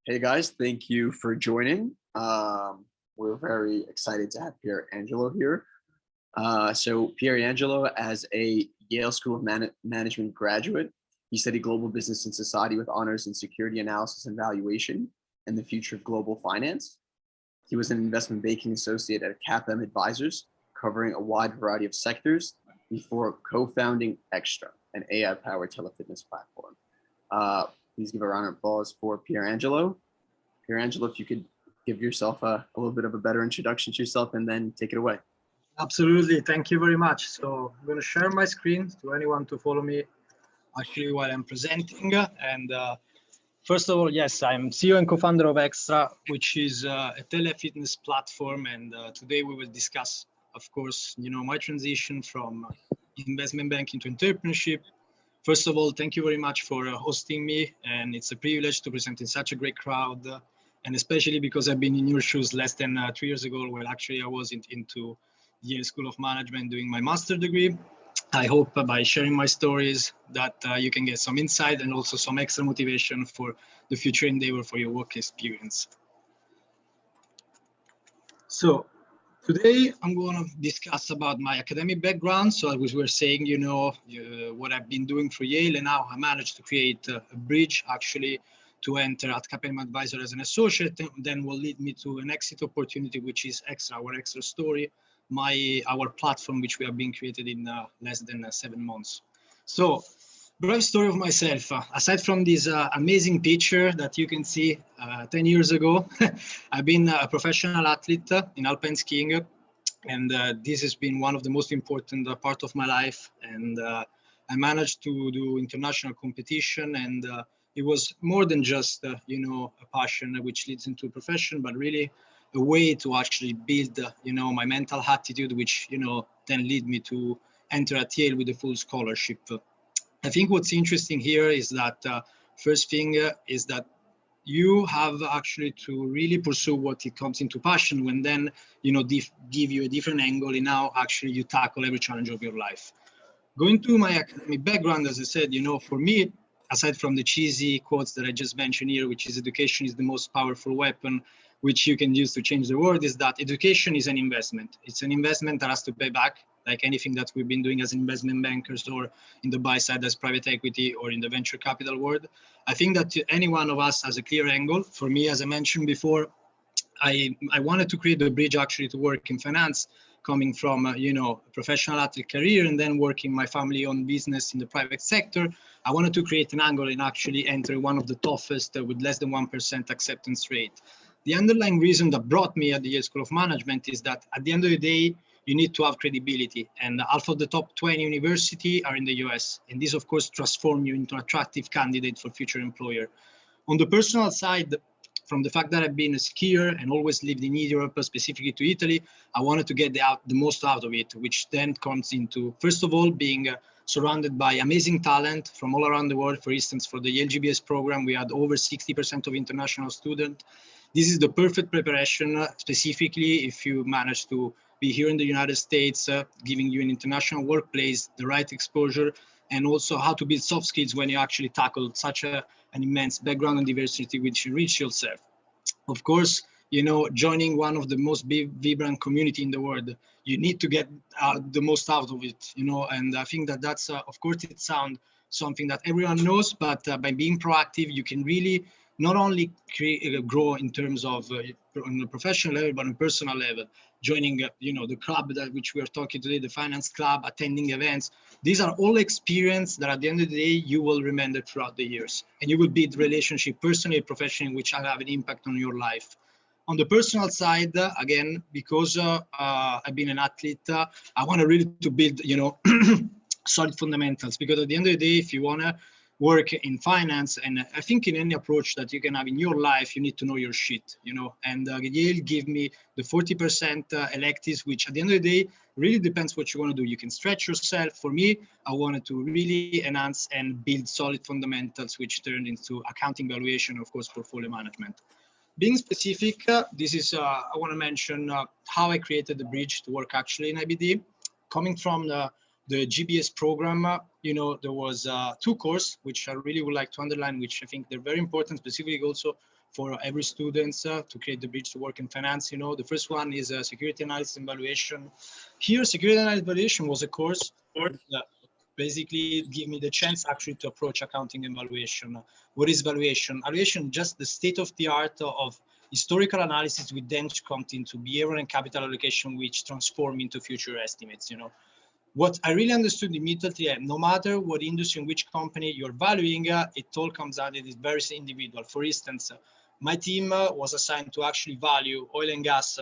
Hey guys, thank you for joining. We're very excited to have Pierangelo here. So Pierangelo, as a Yale School of Management graduate, he studied global business and society with honors in security analysis and valuation and the future of global finance. He was an investment banking associate at CapM Advisors, covering a wide variety of sectors before co-founding XTRA, an AI-powered Telefitness platform. Please give a round of applause for Pierangelo. Pierangelo, if you could give yourself a little bit of a better introduction to yourself and then take it away. Absolutely. Thank you very much. So I'm going to share my screen to anyone to follow me actually while I'm presenting. And first of all, yes, I'm CEO and co-founder of XTRA, which is a telefitness platform. And today we will discuss, of course, my transition from investment banking to entrepreneurship. First of all, thank you very much for hosting me. And it's a privilege to present in such a great crowd. And especially because I've been in your shoes less than 3 years ago, where actually I was into Yale School of Management doing my master's degree. I hope by sharing my stories that you can get some insight and also some extra motivation for the future endeavor for your work experience. So today I'm going to discuss about my academic background. So as we were saying, what I've been doing for Yale, and how I managed to create a bridge actually to enter at CapM Advisors as an associate, then will lead me to an exit opportunity, which is XTRA, our XTRA story, our platform, which we have been created in less than 7 months. So, brief story of myself. Aside from this amazing picture that you can see 10 years ago, I've been a professional athlete in alpine skiing, and this has been one of the most important part of my life. And I managed to do international competition, and it was more than just a passion which leads into a profession, but really a way to actually build my mental attitude, which then lead me to enter at Yale with a full scholarship. I think what's interesting here is that first thing is that you have actually to really pursue what it comes into passion, when then give you a different angle in how actually you tackle every challenge of your life. Going to my academic background, as I said, for me, aside from the cheesy quotes that I just mentioned here, which is education is the most powerful weapon which you can use to change the world, is that education is an investment. It's an investment that has to pay back, like anything that we've been doing as investment bankers, or in the buy side as private equity, or in the venture capital world. I think that any one of us has a clear angle. For me, as I mentioned before, I wanted to create a bridge actually to work in finance, coming from a professional athlete career and then working my family-owned business in the private sector. I wanted to create an angle and actually enter one of the toughest with less than 1% acceptance rate. The underlying reason that brought me at the Yale School of Management is that at the end of the day, you need to have credibility, and half of the top 20 universities are in the US. And this, of course, transforms you into an attractive candidate for future employer. On the personal side, from the fact that I've been a skier and always lived in Europe, specifically to Italy, I wanted to get the most out of it, which then comes into, first of all, being surrounded by amazing talent from all around the world. For instance, for the Yale GBS program, we had over 60% of international students. This is the perfect preparation, specifically if you manage to be here in the United States, giving you an international workplace, the right exposure, and also how to build soft skills when you actually tackle such an immense background and diversity which you reach yourself. Of course, joining one of the most vibrant community in the world, you need to get the most out of it, and I think that that's, of course, it sounds something that everyone knows, but by being proactive, you can really not only grow in terms of on a professional level, but on a personal level. Joining, the club which we are talking today, the finance club, attending events. These are all experience that at the end of the day, you will remember throughout the years. And you will build relationship, personally, professionally, which will have an impact on your life. On the personal side, again, because I've been an athlete, I want to really to build, solid fundamentals. Because at the end of the day, if you want to work in finance, and I think in any approach that you can have in your life, you need to know your shit, and Yale give me the 40% electives, which at the end of the day, really depends what you want to do. You can stretch yourself. For me, I wanted to really enhance and build solid fundamentals, which turned into accounting valuation, of course, portfolio management. Being specific, this is, I want to mention how I created the bridge to work actually in IBD, coming from the the GBS program, there was two courses, which I really would like to underline, which I think they're very important, specifically also for every student to create the bridge to work in finance. The first one is Security Analysis Valuation. Here, Security Analysis Valuation was a course that basically give me the chance actually to approach accounting and valuation. What is valuation? Valuation, just the state of the art of historical analysis, which then comes into behavioral and capital allocation, which transform into future estimates. What I really understood immediately, no matter what industry and which company you're valuing, it all comes out, it is very individual. For instance, my team was assigned to actually value oil and gas,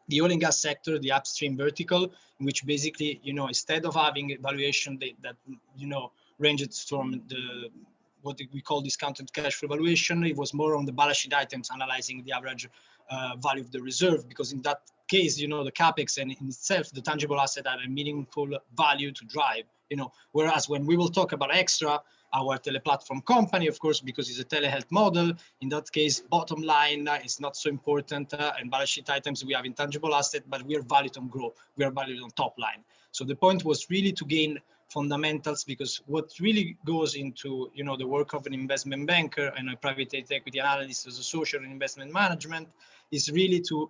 the oil and gas sector, the upstream vertical, in which basically, instead of having a valuation that ranges from what we call discounted cash flow valuation, it was more on the balance sheet items, analyzing the average value of the reserve, because in that case, the capex and in itself, the tangible asset had a meaningful value to drive, whereas when we will talk about XTRA, our teleplatform company, of course, because it's a telehealth model, in that case, bottom line is not so important, and balance sheet items, we have intangible asset, but we are valued on growth, we are valued on top line. So the point was really to gain fundamentals, because what really goes into the work of an investment banker and a private equity analyst as a social and investment management is really to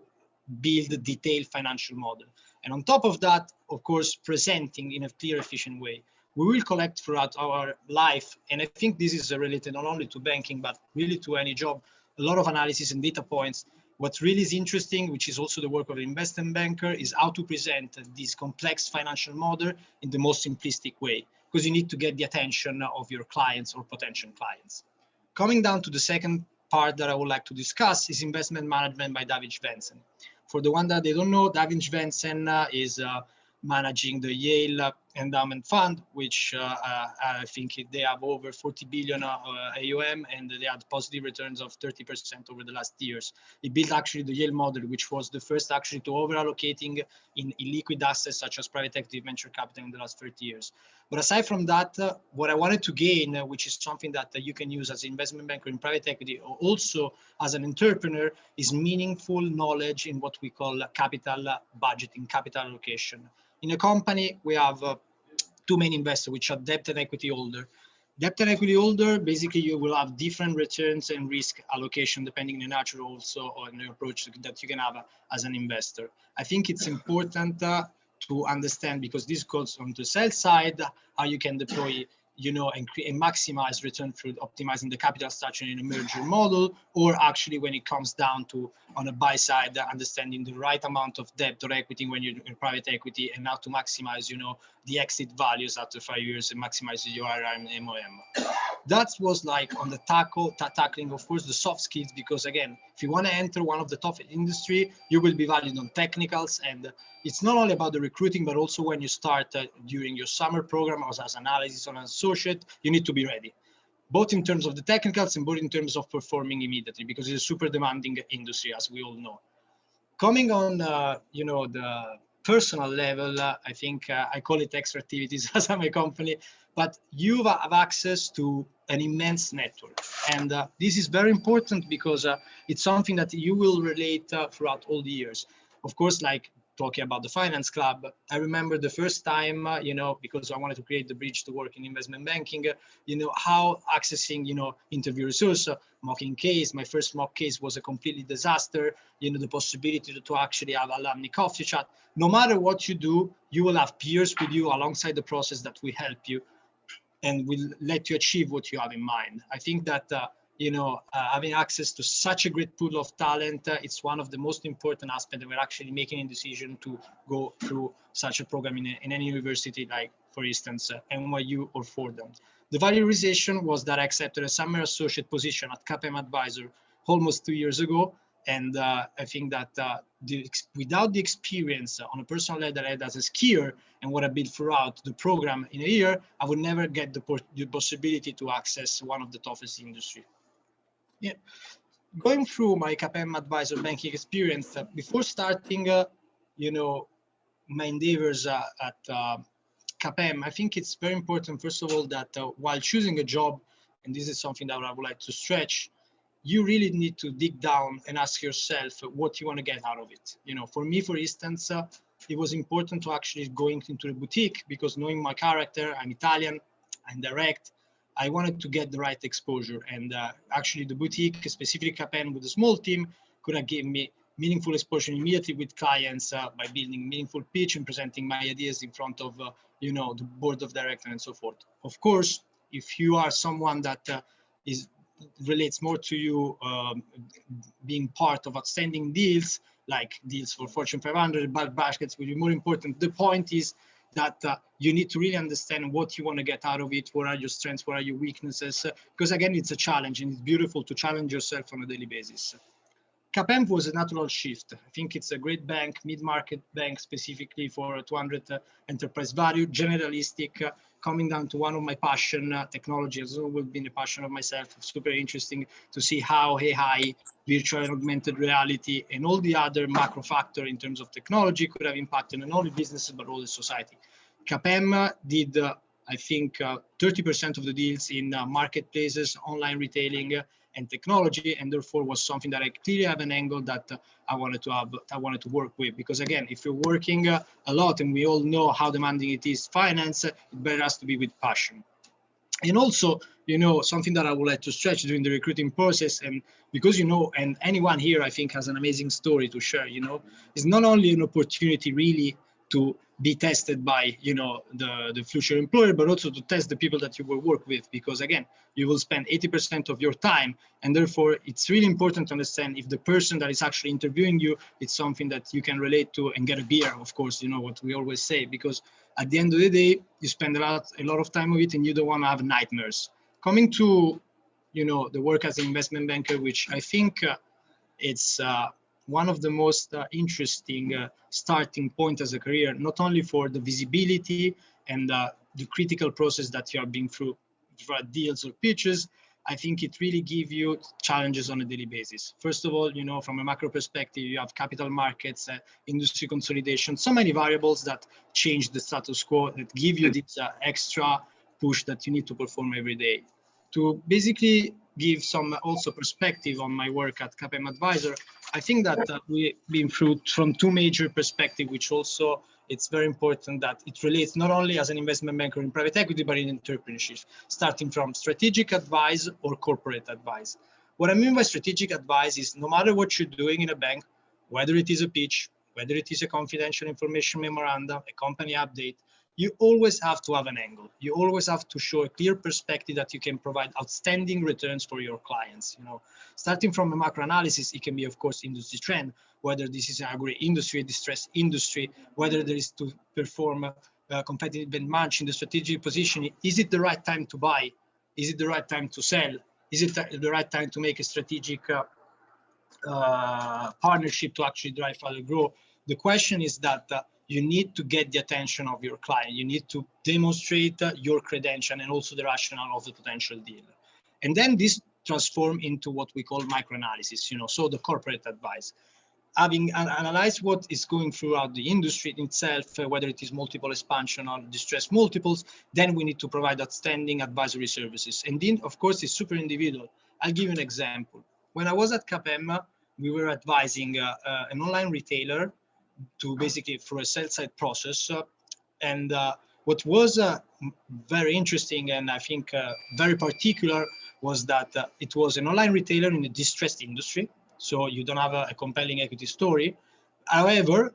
build a detailed financial model, and on top of that, of course, presenting in a clear, efficient way. We will collect throughout our life, and I think this is related not only to banking but really to any job, a lot of analysis and data points. What really is interesting, which is also the work of an investment banker, is how to present this complex financial model in the most simplistic way, because you need to get the attention of your clients or potential clients. Coming down to the second part that I would like to discuss is investment management by David Svensson. For the one that they don't know, David Svensson is managing the Yale Endowment Fund, which I think they have over 40 billion AUM, and they had positive returns of 30% over the last years. He built actually the Yale model, which was the first actually to over-allocating in illiquid assets such as private equity, venture capital in the last 30 years. But aside from that, what I wanted to gain, which is something that you can use as an investment banker in private equity, or also as an entrepreneur, is meaningful knowledge in what we call capital budgeting, capital allocation. In a company, we have two main investors, which are debt and equity holder. Debt and equity holder, basically you will have different returns and risk allocation depending on the nature also on the approach that you can have as an investor. I think it's important to understand, because this goes on the sell side, how you can deploy and maximize return through optimizing the capital structure in a merger model, or actually when it comes down to on a buy side, understanding the right amount of debt or equity when you're in private equity, and how to maximize, the exit values after 5 years and maximize your IRR and MOM. That was like on the tackling, of course, the soft skills, because again, if you want to enter one of the top industry, you will be valued on technicals, and it's not only about the recruiting, but also when you start during your summer program or as analysis or an associate, you need to be ready, both in terms of the technicals and both in terms of performing immediately, because it's a super demanding industry, as we all know. Coming on, the personal level, I think I call it extra activities as my company, but you have access to an immense network. And this is very important because it's something that you will relate throughout all the years. Of course, like talking about the finance club, I remember the first time, because I wanted to create the bridge to work in investment banking, how accessing, interview resource, mocking case. My first mock case was a completely disaster. The possibility to actually have alumni coffee chat. No matter what you do, you will have peers with you alongside the process that will help you and will let you achieve what you have in mind. I think that having access to such a great pool of talent, it's one of the most important aspects that we're actually making a decision to go through such a program in any university, like, for instance, NYU or Fordham. The valorization was that I accepted a summer associate position at CapM Advisors almost 2 years ago. And I think that without the experience on a personal level that I had as a skier and what I built throughout the program in a year, I would never get the possibility to access one of the toughest industry. Yeah. Going through my CapM Advisor banking experience, before starting, my endeavors at CapM, I think it's very important, first of all, that while choosing a job, and this is something that I would like to stretch, you really need to dig down and ask yourself what you want to get out of it. For me, for instance, it was important to actually going into the boutique because knowing my character, I'm Italian, I'm direct, I wanted to get the right exposure. And actually the boutique, specifically CapM with a small team, could have given me meaningful exposure immediately with clients by building meaningful pitch and presenting my ideas in front of the board of directors and so forth. Of course, if you are someone that relates more to you being part of outstanding deals, like deals for Fortune 500, bulk baskets will be more important. The point is that you need to really understand what you want to get out of it, what are your strengths, what are your weaknesses, because again, it's a challenge and it's beautiful to challenge yourself on a daily basis. CapM was a natural shift. I think it's a great bank, mid-market bank, specifically for 200 enterprise value, generalistic, coming down to one of my passion, technology has always been a passion of myself. It's super interesting to see how AI, virtual and augmented reality, and all the other macro factor in terms of technology could have impacted not only businesses, but all the society. CapM did, I think, 30% of the deals in marketplaces, online retailing, and technology, and therefore was something that I clearly have an angle that I wanted to work with. Because again, if you're working a lot, and we all know how demanding it is, finance, it better has to be with passion. And also, something that I would like to stretch during the recruiting process, and because, and anyone here, I think, has an amazing story to share, is not only an opportunity really to be tested by, the future employer, but also to test the people that you will work with. Because again, you will spend 80% of your time, and therefore it's really important to understand if the person that is actually interviewing you, it's something that you can relate to and get a beer, of course, what we always say, because at the end of the day, you spend a lot of time with it and you don't want to have nightmares. Coming to, the work as an investment banker, which I think it's one of the most interesting starting point as a career, not only for the visibility and the critical process that you are being through for deals or pitches. I think it really gives you challenges on a daily basis. First of all, from a macro perspective, you have capital markets, industry consolidation, so many variables that change the status quo, that give you this extra push that you need to perform every day. To basically give some also perspective on my work at CapM Advisors, I think that we've been through from two major perspectives, which also it's very important that it relates not only as an investment banker in private equity, but in entrepreneurship, starting from strategic advice or corporate advice. What I mean by strategic advice is no matter what you're doing in a bank, whether it is a pitch, whether it is a confidential information memorandum, a company update, you always have to have an angle. You always have to show a clear perspective that you can provide outstanding returns for your clients. Starting from a macro analysis, it can be, of course, industry trend, whether this is an agri-industry, a distressed industry, whether there is to perform a competitive benchmark in the strategic position. Is it the right time to buy? Is it the right time to sell? Is it the right time to make a strategic partnership to actually drive further growth? The question is that you need to get the attention of your client. You need to demonstrate your credential and also the rationale of the potential deal. And then this transforms into what we call microanalysis, so the corporate advice. Having analyzed what is going throughout the industry itself, whether it is multiple expansion or distressed multiples, then we need to provide outstanding advisory services. And then, of course, it's super individual. I'll give you an example. When I was at CapM, we were advising an online retailer to basically for a sell-side process. And what was very interesting and I think very particular was that it was an online retailer in a distressed industry. So you don't have a compelling equity story. However,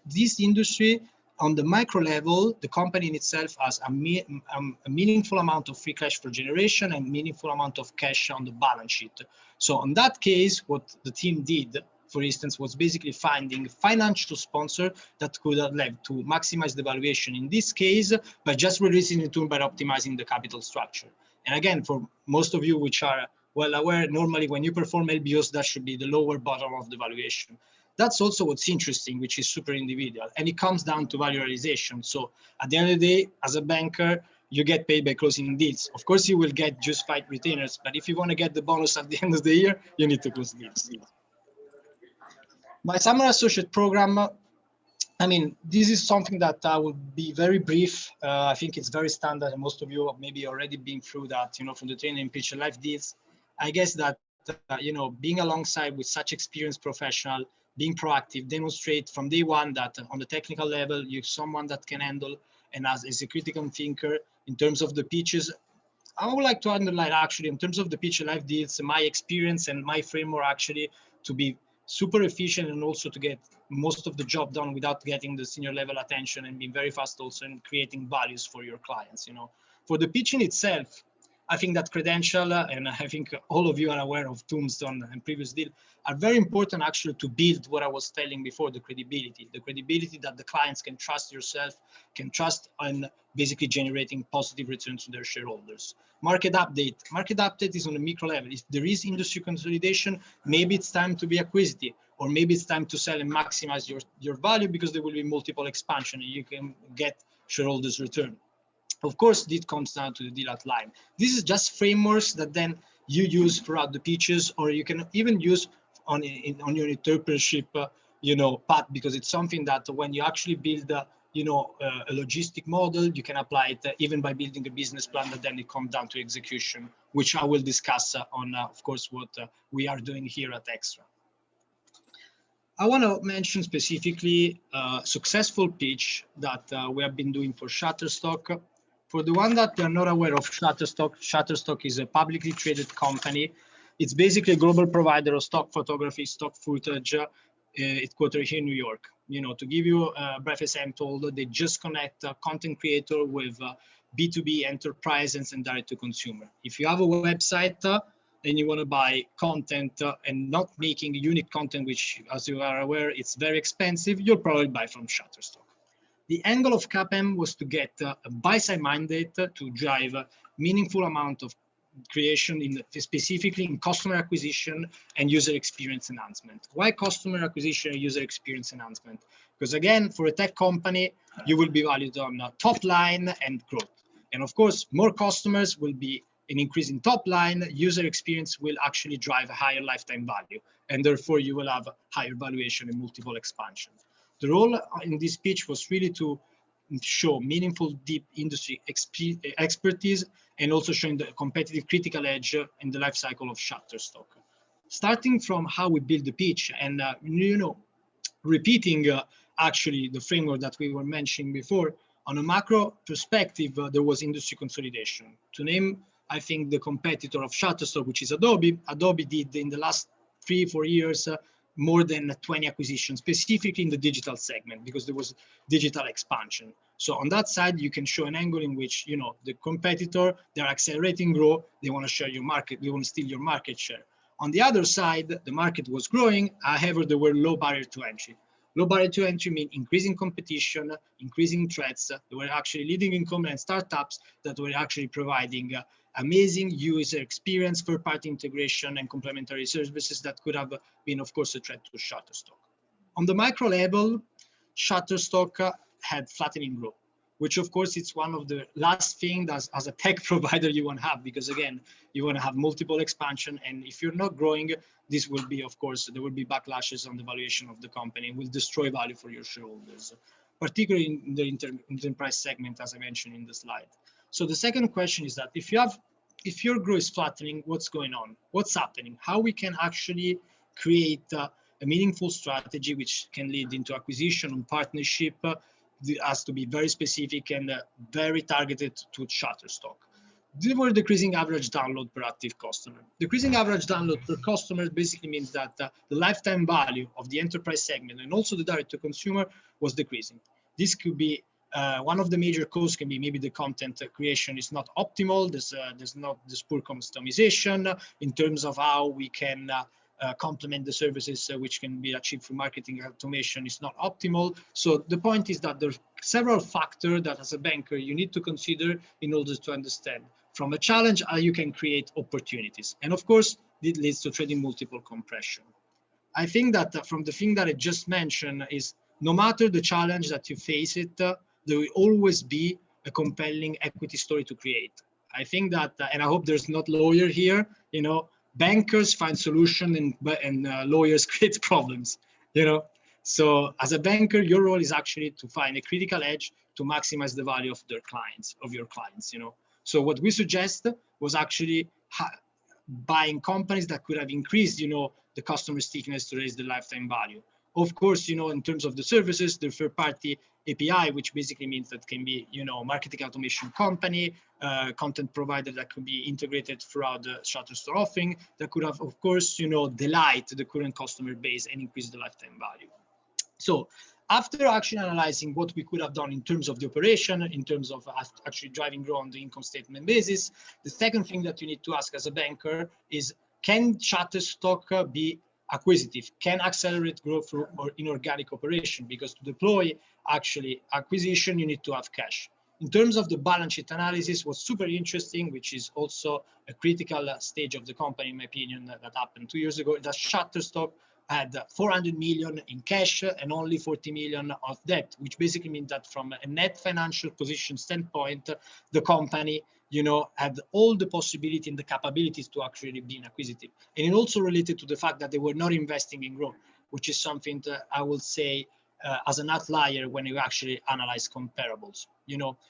this industry on the micro level, the company in itself has a meaningful amount of free cash flow generation and meaningful amount of cash on the balance sheet. So in that case, what the team did, for instance, was basically finding a financial sponsor that could have led to maximize the valuation in this case by just releasing the tool by optimizing the capital structure. And again, for most of you which are well aware, normally when you perform LBOs, that should be the lower bottom of the valuation. That's also what's interesting, which is super individual. And it comes down to value realization. So at the end of the day, as a banker, you get paid by closing deals. Of course, you will get justified retainers, but if you want to get the bonus at the end of the year, you need to close deals. My summer associate program, I mean, this is something that I will be very brief. I think it's very standard, and most of you have maybe already been through that, from the training, pitch, and life deals. I guess that, being alongside with such experienced professional, being proactive, demonstrate from day one that on the technical level, you're someone that can handle and as a critical thinker. In terms of the pitches, I would like to underline actually in terms of the pitch live deals, my experience and my framework actually to be super efficient and also to get most of the job done without getting the senior level attention and being very fast also in creating values for your clients. For the pitching itself, I think that credential, and I think all of you are aware of Tombstone and previous deal, are very important actually to build what I was telling before, the credibility that the clients can trust yourself, can trust on basically generating positive returns to their shareholders. Market update is on a micro level. If there is industry consolidation, maybe it's time to be acquisitive, or maybe it's time to sell and maximize your value because there will be multiple expansion and you can get shareholders return. Of course, this comes down to the deal outline. This is just frameworks that then you use throughout the pitches, or you can even use on your entrepreneurship, path, because it's something that when you actually build, a logistic model, you can apply it even by building a business plan, that then it comes down to execution, which I will discuss on, of course, what we are doing here at XTRA. I want to mention specifically a successful pitch that we have been doing for Shutterstock. For the one that are not aware of Shutterstock, Shutterstock is a publicly traded company. It's basically a global provider of stock photography, stock footage, headquartered here in New York. To give you a brief example, they just connect content creator with B2B enterprises and direct to consumer. If you have a website and you want to buy content and not making unique content, which, as you are aware, it's very expensive, you'll probably buy from Shutterstock. The angle of CapM was to get a buy-side mandate to drive a meaningful amount of creation, specifically in customer acquisition and user experience enhancement. Why customer acquisition and user experience enhancement? Because again, for a tech company, you will be valued on top line and growth. And of course, more customers will be an increase in top line. User experience will actually drive a higher lifetime value, and therefore you will have higher valuation and multiple expansion. The role in this pitch was really to show meaningful, deep industry expertise and also showing the competitive critical edge in the life cycle of Shutterstock. Starting from how we build the pitch and, repeating actually the framework that we were mentioning before, on a macro perspective, there was industry consolidation. To name, I think, the competitor of Shutterstock, which is Adobe. Adobe did in the last 3-4 years more than 20 acquisitions, specifically in the digital segment, because there was digital expansion. So on that side, you can show an angle in which, the competitor, they're accelerating growth, they want to share your market, they want to steal your market share. On the other side, the market was growing, however, there were low barrier to entry. Low barrier to entry mean increasing competition, increasing threats. There were actually leading incumbent and startups that were actually providing amazing user experience, third-party integration, and complementary services that could have been, of course, a threat to Shutterstock. On the micro level, Shutterstock had flattening growth, which, of course, it's one of the last things as a tech provider you want to have, because, again, you want to have multiple expansion. And if you're not growing, this will be, of course, there will be backlashes on the valuation of the company, will destroy value for your shareholders, particularly in the enterprise segment, as I mentioned in the slide. So the second question is that if your growth is flattening, what's going on? What's happening? How we can actually create a meaningful strategy which can lead into acquisition and partnership has to be very specific and very targeted to Shutterstock. They were decreasing average download per active customer. Decreasing average download per customer basically means that the lifetime value of the enterprise segment and also the direct to consumer was decreasing. This could be one of the major causes can be maybe the content creation is not optimal. There's not this poor customization in terms of how we can complement the services which can be achieved through marketing automation is not optimal. So the point is that there's several factors that as a banker you need to consider in order to understand from a challenge how you can create opportunities. And of course, it leads to trading multiple compression. I think that from the thing that I just mentioned is no matter the challenge that you face it, there will always be a compelling equity story to create. I think that, and I hope there's not lawyer here, bankers find solution and lawyers create problems, So as a banker, your role is actually to find a critical edge to maximize the value of your clients. So what we suggest was actually buying companies that could have increased, the customer stickiness to raise the lifetime value. Of course, in terms of the services, the third-party API, which basically means that can be, marketing automation company, content provider that could be integrated throughout the Shutterstock offering, that could have, of course, delight the current customer base and increase the lifetime value. So after actually analyzing what we could have done in terms of the operation, in terms of actually driving growth on the income statement basis, the second thing that you need to ask as a banker is, can Shutterstock be acquisitive? Can accelerate growth through or inorganic operation? Because to deploy actually acquisition, you need to have cash. In terms of the balance sheet analysis, was super interesting, which is also a critical stage of the company, in my opinion, that happened 2 years ago, that Shutterstock had 400 million in cash and only 40 million of debt, which basically means that from a net financial position standpoint, the company, had all the possibility and the capabilities to actually be acquisitive. And it also related to the fact that they were not investing in growth, which is something that I would say as an outlier when you actually analyze comparables.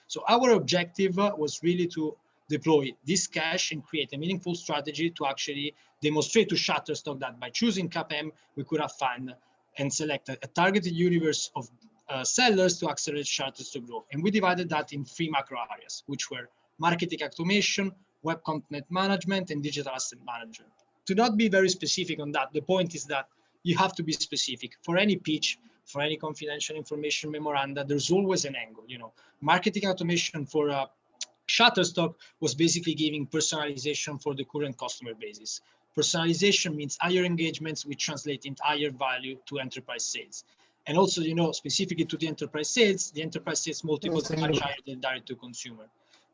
So our objective was really to deploy this cash and create a meaningful strategy to actually demonstrate to Shutterstock that by choosing CapM, we could have found and selected a targeted universe of sellers to accelerate Shutterstock growth. And we divided that in 3 macro areas, which were marketing automation, web content management, and digital asset management. To not be very specific on that, the point is that you have to be specific. For any pitch, for any confidential information memoranda, there's always an angle. Marketing automation for Shutterstock was basically giving personalization for the current customer bases. Personalization means higher engagements, which translate into higher value to enterprise sales. And also, specifically to the enterprise sales multiples are much higher than direct to consumer.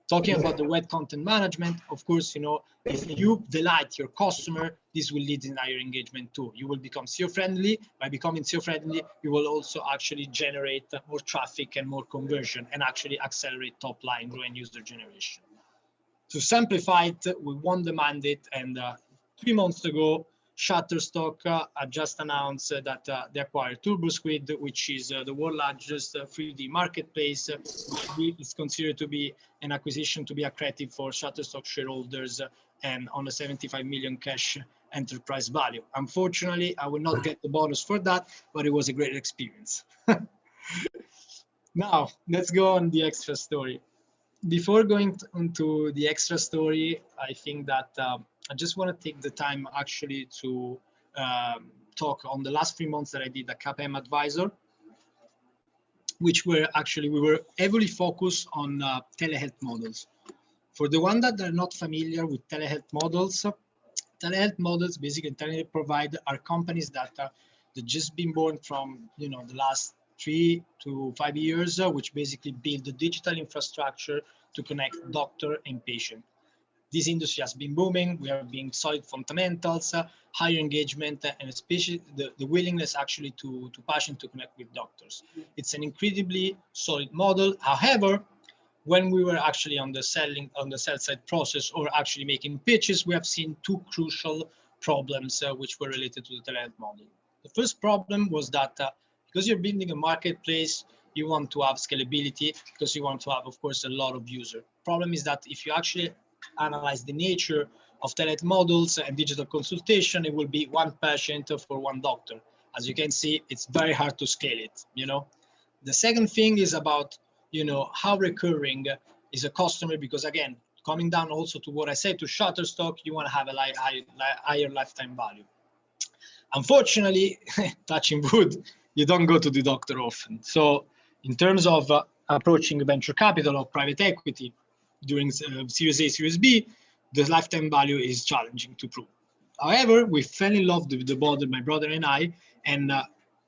Talking about the web content management, of course, if you delight your customer, this will lead in higher engagement too. You will become SEO friendly. By becoming SEO friendly, you will also actually generate more traffic and more conversion and actually accelerate top line growth and user generation. To simplify it, we won the mandate, and 3 months ago, Shutterstock just announced that they acquired TurboSquid, which is the world's largest 3D marketplace, which is considered to be an acquisition to be accretive for Shutterstock shareholders and on a 75 million cash enterprise value. Unfortunately, I will not get the bonus for that, but it was a great experience. Now, let's go on the extra story. Before going into the extra story, I think that I just want to take the time actually to talk on the last 3 months that I did at CapM Advisor, which were actually, we were heavily focused on telehealth models. For the one that are not familiar with telehealth models basically internet provider are companies that that just been born from the last 3 to 5 years, which basically build the digital infrastructure to connect doctor and patient. This industry has been booming. We are being solid fundamentals, higher engagement, and especially the willingness actually to patient to connect with doctors. It's an incredibly solid model. However, when we were actually on the sell side process or actually making pitches, we have seen 2 crucial problems which were related to the telehealth model. The first problem was that because you're building a marketplace, you want to have scalability because you want to have, of course, a lot of users. Problem is that if you actually analyze the nature of telehealth models and digital consultation, it will be 1 patient for 1 doctor. As you can see, it's very hard to scale it. The second thing is about how recurring is a customer, because again, coming down also to what I said to Shutterstock, you want to have a higher lifetime value. Unfortunately, touching wood, you don't go to the doctor often. So in terms of approaching venture capital or private equity during Series A, Series B, the lifetime value is challenging to prove. However, we fell in love with the model, my brother and I, and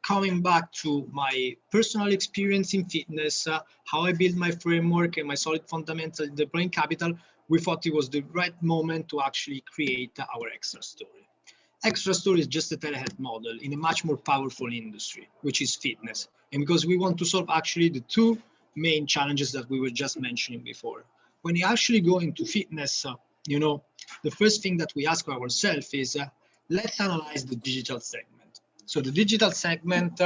coming back to my personal experience in fitness, how I build my framework and my solid fundamentals deploying capital, we thought it was the right moment to actually create our extra story. Extra story is just a telehealth model in a much more powerful industry, which is fitness. And because we want to solve actually the 2 main challenges that we were just mentioning before. When you actually go into fitness, the first thing that we ask ourselves is, let's analyze the digital segment. So the digital segment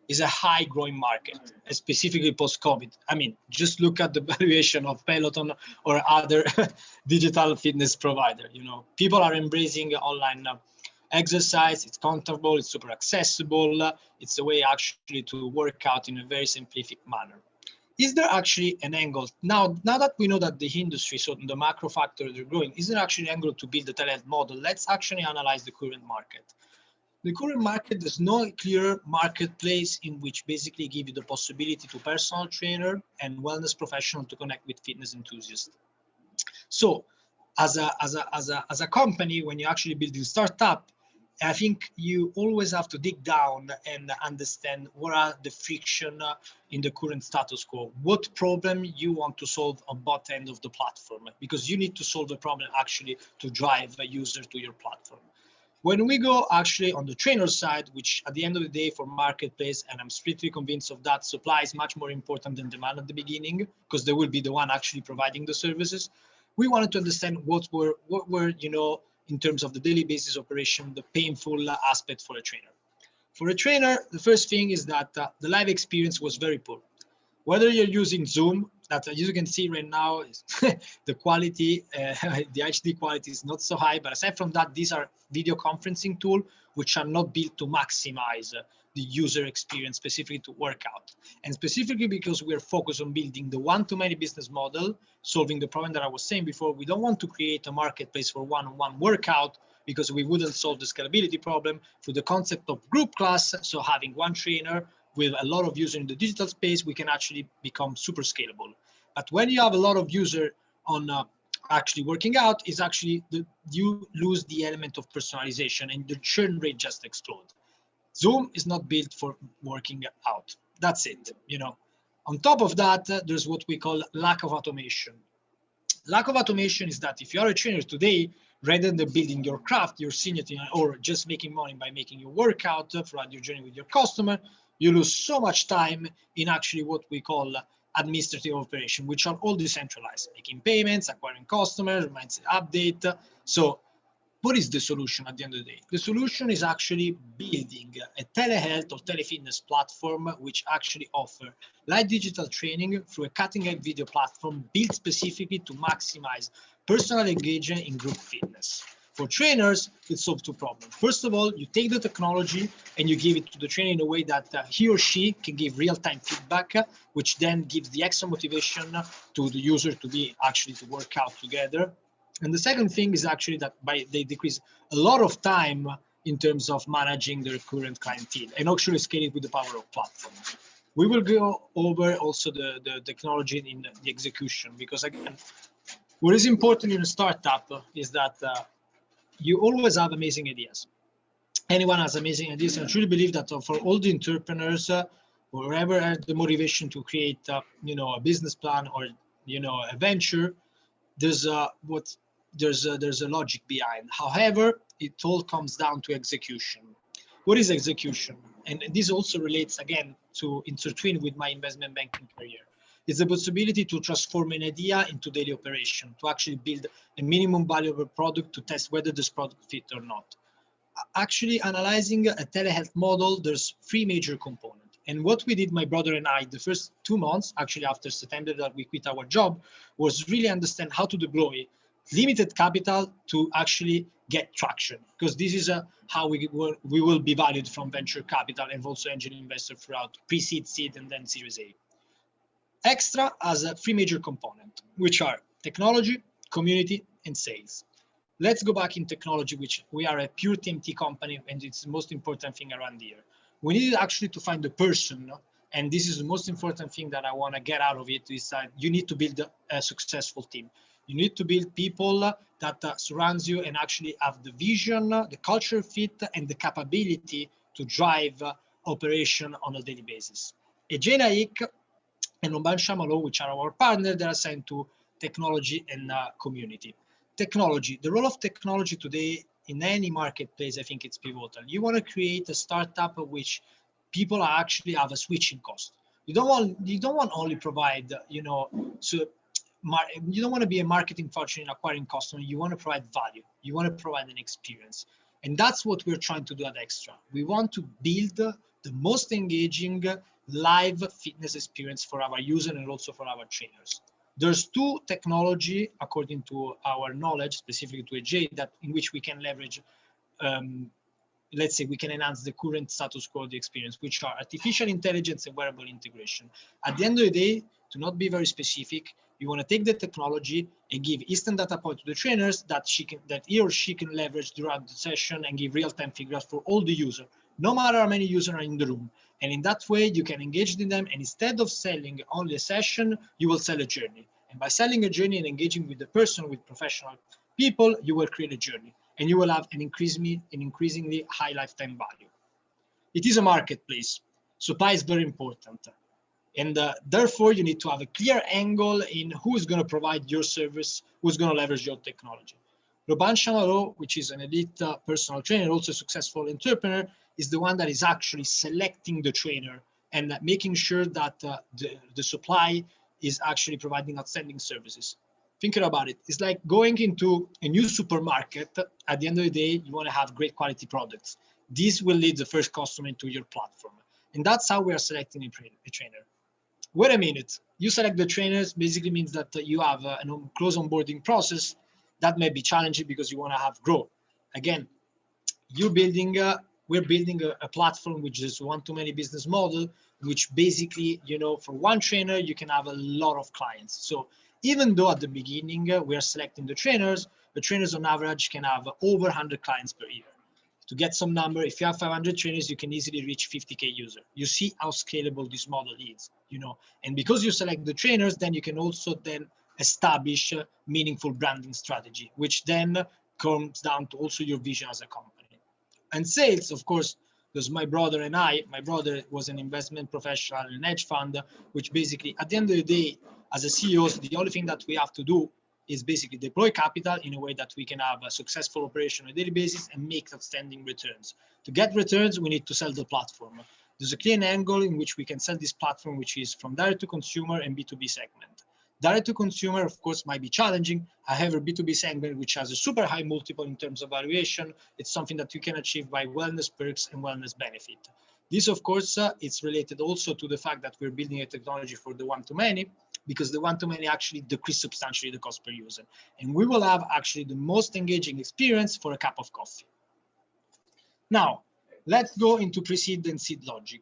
is a high growing market, specifically post-COVID. I mean, just look at the valuation of Peloton or other digital fitness provider. People are embracing online exercise, it's comfortable, it's super accessible, it's a way actually to work out in a very simplific manner. Is there actually an angle, now that we know that the industry, so the macro factors are growing, is there actually an angle to build a telehealth model? Let's actually analyze the current market. The current market, there's no clear marketplace in which basically give you the possibility to personal trainer and wellness professional to connect with fitness enthusiasts. So as a company, when you're actually building startup, I think you always have to dig down and understand what are the friction in the current status quo. What problem you want to solve on both end of the platform, because you need to solve a problem actually to drive a user to your platform. When we go actually on the trainer side, which at the end of the day for marketplace, and I'm strictly convinced of that, supply is much more important than demand at the beginning, because they will be the one actually providing the services. We wanted to understand what were in terms of the daily basis operation, the painful aspect for a trainer. For a trainer, the first thing is that the live experience was very poor. Whether you're using Zoom, that as you can see right now, the quality, the HD quality is not so high, but aside from that, these are video conferencing tools which are not built to maximize the user experience specifically to work out. And specifically because we're focused on building the one-to-many business model, solving the problem that I was saying before, we don't want to create a marketplace for one-on-one workout because we wouldn't solve the scalability problem through the concept of group class. So having one trainer with a lot of users in the digital space, we can actually become super scalable. But when you have a lot of users on actually working out, is actually you lose the element of personalization and the churn rate just explodes. Zoom is not built for working out. That's it. On top of that, there's what we call lack of automation. Lack of automation is that if you are a trainer today, rather than building your craft, your seniority, or just making money by making your workout throughout your journey with your customer, you lose so much time in actually what we call administrative operation, which are all decentralized, making payments, acquiring customers, mindset update. So what is the solution at the end of the day? The solution is actually building a telehealth or telefitness platform, which actually offer live digital training through a cutting-edge video platform built specifically to maximize personal engagement in group fitness. For trainers, it solves two problems. First of all, you take the technology and you give it to the trainer in a way that he or she can give real-time feedback, which then gives the extra motivation to the user to be actually to work out together. And the second thing is actually that they decrease a lot of time in terms of managing their current clientele and actually scale it with the power of platform. We will go over also the technology in the execution, because again, what is important in a startup is that you always have amazing ideas. Anyone has amazing ideas, and I truly believe that for all the entrepreneurs, whoever has the motivation to create, a business plan or a venture, there's a logic behind. However, it all comes down to execution. What is execution? And this also relates again to intertwine with my investment banking career. It's the possibility to transform an idea into daily operation, to actually build a minimum valuable product to test whether this product fits or not. Actually analyzing a telehealth model, there's three major components. And what we did, my brother and I, the first 2 months, actually after September that we quit our job, was really understand how to deploy limited capital to actually get traction. Because this is how we will be valued from venture capital and also angel investor throughout pre-seed, seed, and then Series A. XTRA has three major components, which are technology, community, and sales. Let's go back in technology, which we are a pure TMT company, and it's the most important thing around here. We need actually to find the person, and this is the most important thing that I want to get out of it, is that you need to build a successful team. You need to build people that surrounds you and actually have the vision, the culture fit, and the capability to drive operation on a daily basis. Ejay Naik and Umban Shamalo, which are our partners, they are assigned to technology and community. Technology, the role of technology today in any marketplace, I think it's pivotal. You want to create a startup which people actually have a switching cost. You don't want only provide, you don't want to be a marketing function in acquiring customers. You want to provide value. You want to provide an experience. And that's what we're trying to do at XTRA. We want to build the most engaging live fitness experience for our users and also for our trainers. There's two technology, according to our knowledge, specifically to AJ, that in which we can leverage let's say we can enhance the current status quo of the experience, which are artificial intelligence and wearable integration. At the end of the day, to not be very specific, you want to take the technology and give instant data point to the trainers that he or she can leverage throughout the session and give real-time figures for all the users, no matter how many users are in the room. And in that way, you can engage in them. And instead of selling only a session, you will sell a journey. And by selling a journey and engaging with the person, with professional people, you will create a journey. And you will have an increasingly high lifetime value. It is a marketplace. Supply is very important. And therefore, you need to have a clear angle in who is going to provide your service, who's going to leverage your technology. Robin Chamalot, which is an elite personal trainer, also a successful entrepreneur, is the one that is actually selecting the trainer and making sure that the supply is actually providing outstanding services. Thinking about it, it's like going into a new supermarket. At the end of the day, you want to have great quality products. This will lead the first customer into your platform. And that's how we are selecting a trainer. Wait a minute, you select the trainers basically means that you have a close onboarding process that may be challenging because you want to have growth. Again, we're building a platform which is one-to-many business model, which basically, for one trainer, you can have a lot of clients. So even though at the beginning we are selecting the trainers on average can have over 100 clients per year. To get some number, if you have 500 trainers, you can easily reach 50K user. You see how scalable this model is, and because you select the trainers, then you can also then establish a meaningful branding strategy, which then comes down to also your vision as a company. And sales, of course, because my brother was an investment professional in an hedge fund, which basically at the end of the day, as a CEO, the only thing that we have to do is basically deploy capital in a way that we can have a successful operation on a daily basis and make outstanding returns. To get returns, we need to sell the platform. There's a clear angle in which we can sell this platform, which is from direct to consumer and B2B segment. Direct to consumer, of course, might be challenging. However, B2B segment, which has a super high multiple in terms of valuation, it's something that you can achieve by wellness perks and wellness benefit. This, of course, it's related also to the fact that we're building a technology for the one-to-many, because the one-to-many actually decrease substantially the cost per user. And we will have actually the most engaging experience for a cup of coffee. Now, let's go into pre-seed and seed logic.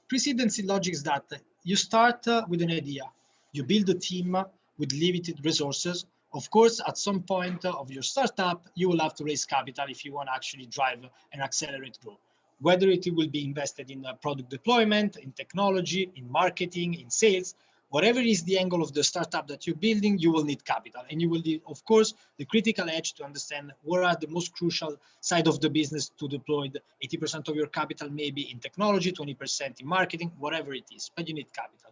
Pre-seed and seed logic is that you start with an idea. You build a team with limited resources. Of course, at some point of your startup, you will have to raise capital if you want to actually drive and accelerate growth. Whether it will be invested in product deployment, in technology, in marketing, in sales, whatever is the angle of the startup that you're building, you will need capital. And you will need, of course, the critical edge to understand what are the most crucial side of the business to deploy. 80% of your capital maybe in technology, 20% in marketing, whatever it is, but you need capital.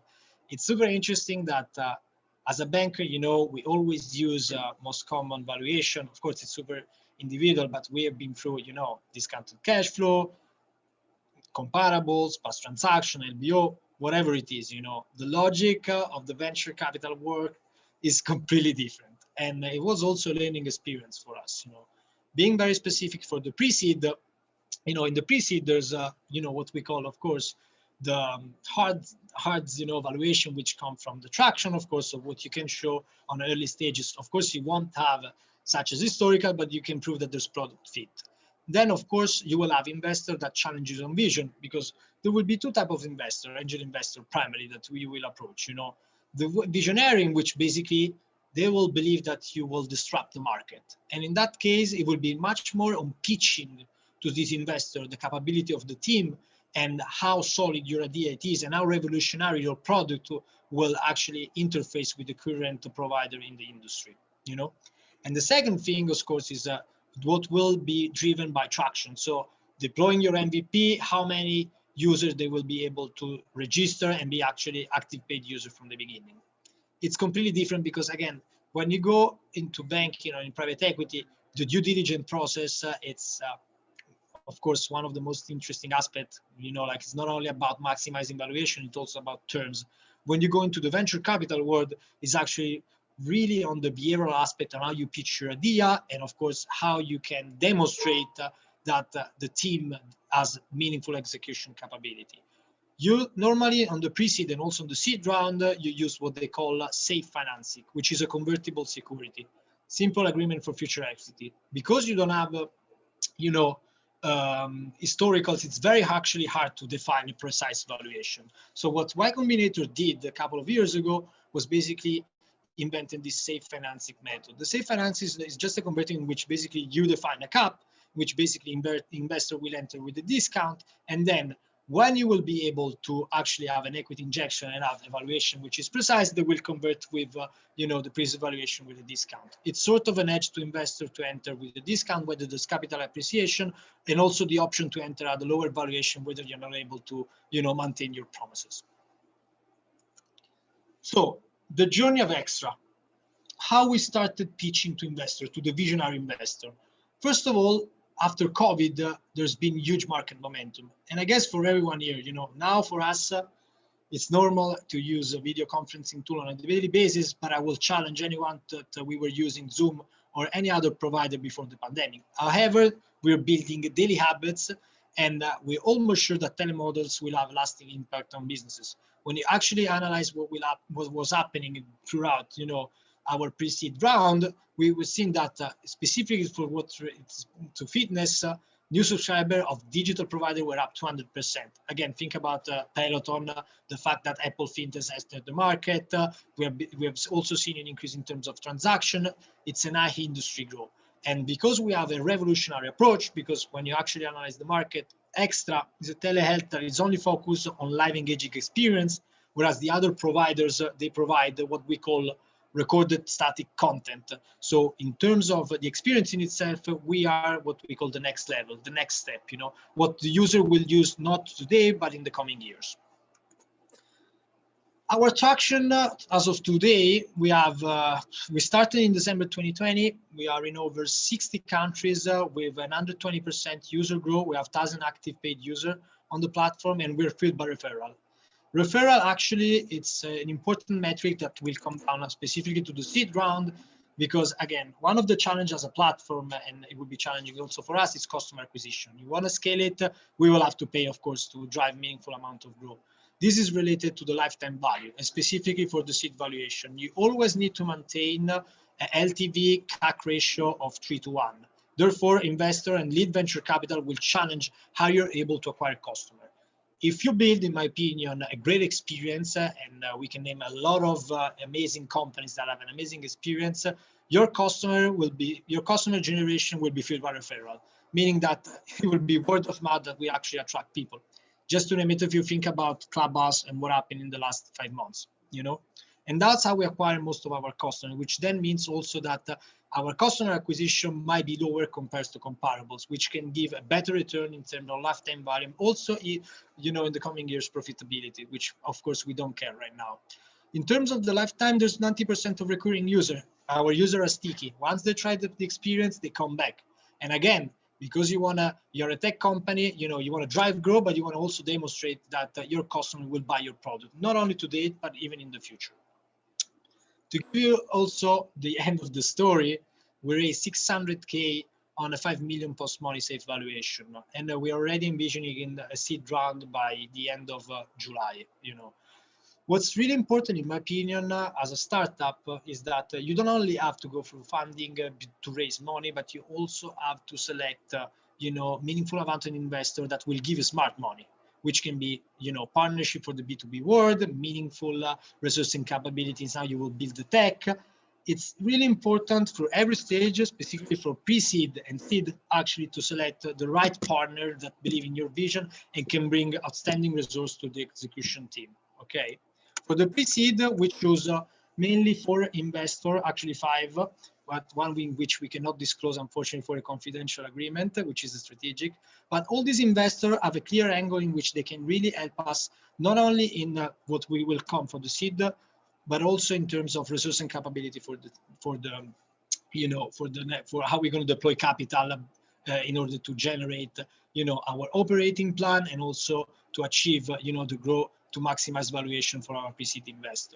It's super interesting that as a banker, we always use most common valuation. Of course, it's super individual, but we have been through, discounted cash flow, comparables, past transaction, LBO, whatever it is, the logic of the venture capital work is completely different. And it was also a learning experience for us, being very specific for the pre-seed. In the pre-seed, there's, what we call, of course, the hard, valuation, which come from the traction, of course, of what you can show on early stages. Of course, you won't have such as historical, but you can prove that there's product fit. Then, of course, you will have investor that challenges on vision, because there will be two types of investor, angel investor primarily, that we will approach. The visionary, in which basically they will believe that you will disrupt the market. And in that case, it will be much more on pitching to this investor the capability of the team and how solid your idea it is and how revolutionary your product will actually interface with the current provider in the industry, And the second thing, of course, is what will be driven by traction. So deploying your MVP, how many users they will be able to register and be actually active paid user from the beginning. It's completely different because, again, when you go into banking or in private equity, the due diligence process, it's of course one of the most interesting aspects. It's not only about maximizing valuation, it's also about terms. When you go into the venture capital world, it's actually really on the behavioral aspect on how you pitch your idea, and of course how you can demonstrate that the team has meaningful execution capability. You normally on the pre-seed and also on the seed round, you use what they call safe financing, which is a convertible security, simple agreement for future equity. Because you don't have historicals, it's very actually hard to define a precise valuation. So what Y Combinator did a couple of years ago was basically inventing this safe financing method. The safe financing is just a converting in which basically you define a cap, which basically investor will enter with a discount, and then when you will be able to actually have an equity injection and have a valuation which is precise, they will convert with the previous valuation with a discount. It's sort of an edge to investor to enter with a discount, whether there's capital appreciation, and also the option to enter at a lower valuation, whether you're not able to maintain your promises. So the journey of XTRA, how we started pitching to investor, to the visionary investor. First of all, after COVID, there's been huge market momentum. And I guess for everyone here, now for us, it's normal to use a video conferencing tool on a daily basis, but I will challenge anyone that we were using Zoom or any other provider before the pandemic. However, we're building daily habits, and we're almost sure that telemodels will have lasting impact on businesses. When you actually analyze what was happening throughout, our pre-seed round, we were seeing that specifically for what it's to fitness, new subscriber of digital provider were up 200%. Again, think about Peloton, the fact that Apple Fitness has entered the market. We have also seen an increase in terms of transaction. It's an high industry growth. And because we have a revolutionary approach, because when you actually analyze the market, XTRA is a telehealth that is only focused on live engaging experience, whereas the other providers, they provide what we call recorded static content. So in terms of the experience in itself, we are what we call the next level, the next step, what the user will use not today, but in the coming years. Our traction as of today, we started in December 2020. We are in over 60 countries with an under 20% user growth. We have 1,000 active paid users on the platform, and we're fueled by referral. Referral, actually, it's an important metric that will come down specifically to the seed round, because again, one of the challenges as a platform, and it will be challenging also for us, is customer acquisition. You want to scale it, we will have to pay, of course, to drive meaningful amount of growth. This is related to the lifetime value, and specifically for the seed valuation. You always need to maintain a LTV CAC ratio of 3:1. Therefore, investor and lead venture capital will challenge how you're able to acquire customers. If you build, in my opinion, a great experience, and we can name a lot of amazing companies that have an amazing experience, your customer generation will be fueled by referral, meaning that it will be word of mouth that we actually attract people. Just to name it, if you think about Clubhouse and what happened in the last 5 months, and that's how we acquire most of our customers, which then means also that our customer acquisition might be lower compared to comparables, which can give a better return in terms of lifetime value. Also, in the coming years, profitability, which of course we don't care right now. In terms of the lifetime, there's 90% of recurring user. Our users are sticky. Once they try the experience, they come back. And again, because you're a tech company, you want to drive growth, but you want to also demonstrate that your customer will buy your product, not only today, but even in the future. To give you also the end of the story, we raised 600K on a 5 million post-money safe valuation, and we are already envisioning a seed round by the end of July. What's really important, in my opinion, as a startup, is that you don't only have to go through funding to raise money, but you also have to select, meaningful amount of investor that will give you smart money, which can be, partnership for the B2B world, meaningful resourcing capabilities, how you will build the tech. It's really important for every stage, specifically for pre-seed and seed, actually to select the right partner that believe in your vision and can bring outstanding resource to the execution team, okay? For the pre-seed, we choose mainly 4 investors, actually 5, but one in which we cannot disclose, unfortunately, for a confidential agreement, which is a strategic. But all these investors have a clear angle in which they can really help us, not only in what we will come for the seed, but also in terms of resource and capability for how we're going to deploy capital in order to generate, our operating plan, and also to achieve, the growth to maximize valuation for our pre-seed investor.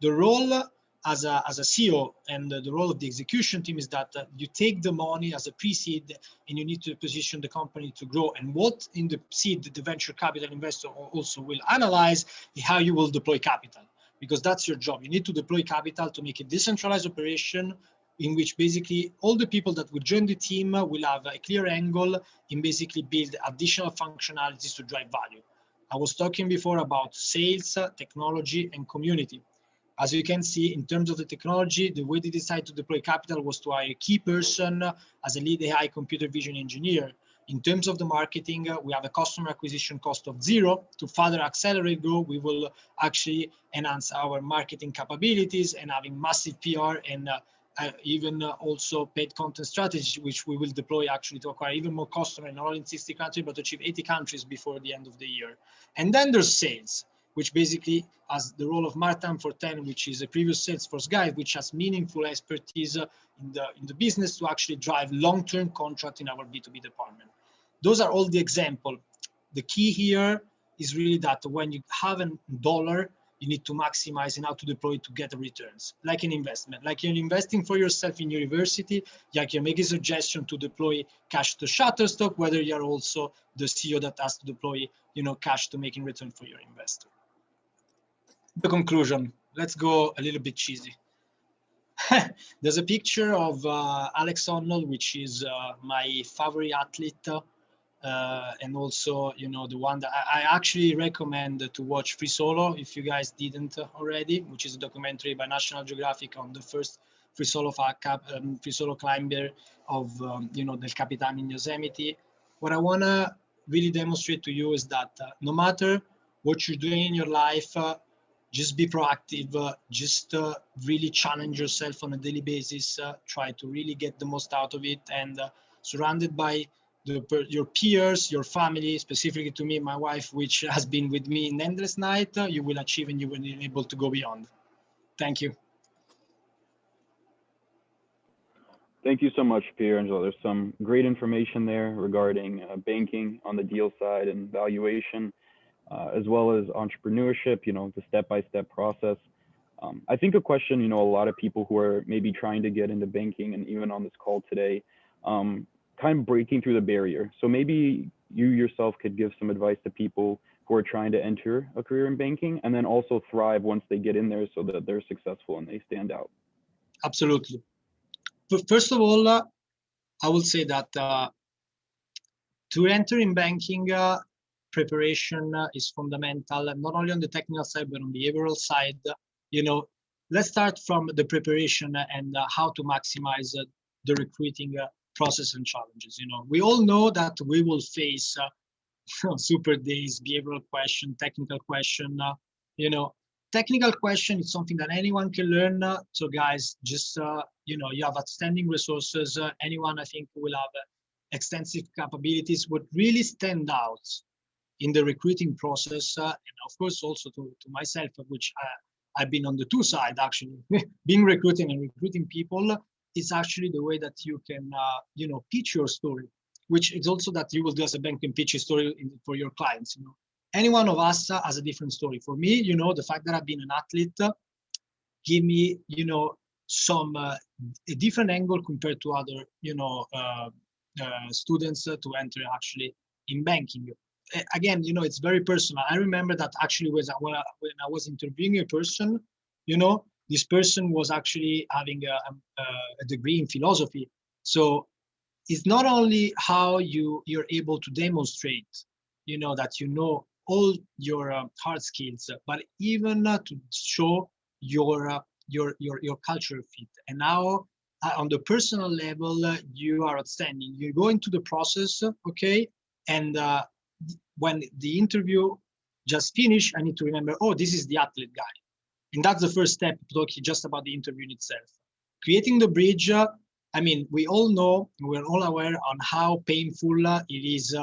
The role as a CEO and the role of the execution team is that you take the money as a pre-seed and you need to position the company to grow. And what in the seed, the venture capital investor also will analyze is how you will deploy capital, because that's your job. You need to deploy capital to make a decentralized operation in which basically all the people that will join the team will have a clear angle in basically build additional functionalities to drive value. I was talking before about sales, technology, and community. As you can see, in terms of the technology, the way they decided to deploy capital was to hire a key person as a lead AI computer vision engineer. In terms of the marketing, we have a customer acquisition cost of 0. To further accelerate growth, we will actually enhance our marketing capabilities and having massive PR and even also paid content strategy, which we will deploy actually to acquire even more customers, not only in 60 countries, but achieve 80 countries before the end of the year. And then there's sales, which basically has the role of Martin Fortin, which is a previous Salesforce guy, which has meaningful expertise in the business to actually drive long-term contract in our B2B department. Those are all the example. The key here is really that when you have a dollar, you need to maximize and how to deploy it to get the returns, like an investment. Like you're investing for yourself in university, like you're making a suggestion to deploy cash to Shutterstock, whether you're also the CEO that has to deploy, cash to make in return for your investor. The conclusion, let's go a little bit cheesy. There's a picture of Alex Honnold, which is my favorite athlete. And also, the one that I actually recommend to watch Free Solo, if you guys didn't already, which is a documentary by National Geographic on the first free solo climber of, Del Capitan in Yosemite. What I want to really demonstrate to you is that no matter what you're doing in your life, just be proactive, just really challenge yourself on a daily basis, try to really get the most out of it, and surrounded by your peers, your family, specifically to me, my wife, which has been with me in endless night, you will achieve and you will be able to go beyond. Thank you. Thank you so much, Pierangelo. There's some great information there regarding banking on the deal side and valuation, as well as entrepreneurship, the step-by-step process. I think a question, a lot of people who are maybe trying to get into banking and even on this call today, kind of breaking through the barrier. So maybe you yourself could give some advice to people who are trying to enter a career in banking and then also thrive once they get in there so that they're successful and they stand out. Absolutely. But first of all, I will say that to enter in banking, preparation is fundamental, not only on the technical side, but on the behavioral side. Let's start from the preparation and how to maximize the recruiting process and challenges. We all know that we will face super days, behavioral question, technical question. Technical question is something that anyone can learn. So guys, just you have outstanding resources. Anyone I think will have extensive capabilities. What really stand out in the recruiting process, and of course also to myself, which I've been on the two sides actually, being recruiting and recruiting people. It's actually the way that you can, pitch your story, which is also that you will do as a bank and pitch a story for your clients. Any one of us has a different story. For me, the fact that I've been an athlete give me, some a different angle compared to other, students to enter actually in banking. Again, it's very personal. I remember that actually when I was interviewing a person, this person was actually having a degree in philosophy. So it's not only how you're able to demonstrate, that all your hard skills, but even to show your cultural fit. And now on the personal level, you are outstanding. You go into the process, okay, and when the interview just finished, I need to remember, oh, this is the athlete guy. And that's the first step, talking just about the interview in itself. Creating the bridge, we all know, we're all aware on how painful it is,